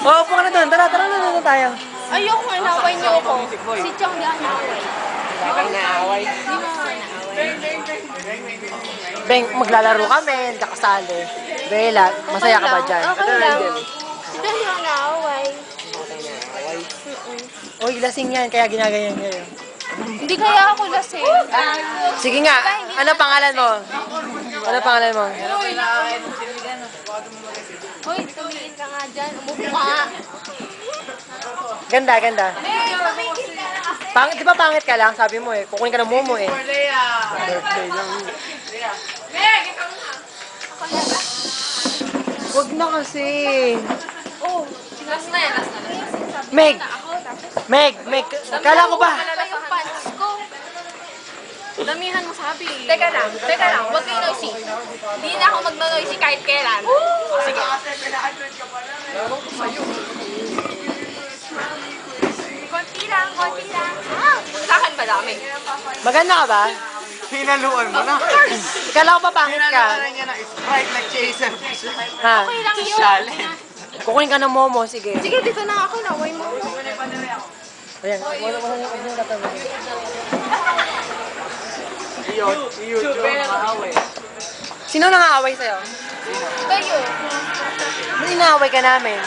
Oo, upo ka na doon. Tara na tayo. Ayoko nga, naway niyo ako. Si Chong yan naway. Naaway. Hindi mo nga naway. Beng, maglalaro kami, kakasali. Bella, masaya ka ba dyan? Okay lang. Dahil yung naway. Uy, lasing yan, kaya ginaganyan niya yun. Hindi kaya ako lasing. Sige nga, ano pangalan mo? Ano pangalan mo? Hoy, tumingin ka nga dyan. Umupo ka nga. Ganda. Tumingin ka na kasi. Di ba pangit ka lang? Sabi mo eh, kukunin ka ng momo eh. Birthday lang. Huwag na kasi. Oh, last na yan, last na. Meg! Meg! Kala ko ba? Yung pants ko. Damihan mo sabi. Teka lang. Huwag kayo noisy. Hindi na ako mag-noisy kahit kailan. Sige. Konti lang. Sa akin madami. Maganda ka ba? Hinaluan mo na. Kala ko ba pangit ka? Hinaluan niya na Sprite like chaser. Ha? Okay lang yun. Challenge. Kukunin ka ng momo, sige. Sige, dito na ako. Naway mo. Ayan, huwag mo tatabi. YouTube, maaway. Sino nangaaway sa'yo? Kayo. Ba't inaaway ka namin?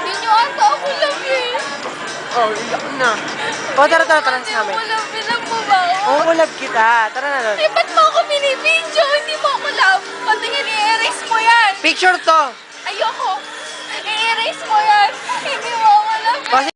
Hindi nyo ata ako lang eh. Oh, iyak na. O, tara sa amin. Walang bilang mo ba ako? Oo, love kita. Tara na doon. Eh, ba't mo ako binibidyo? Hindi mo ako love. Pati nga i-erase mo yan. Picture to! Ayoko. I-erase mo yan. Hindi mo ako love. Kasi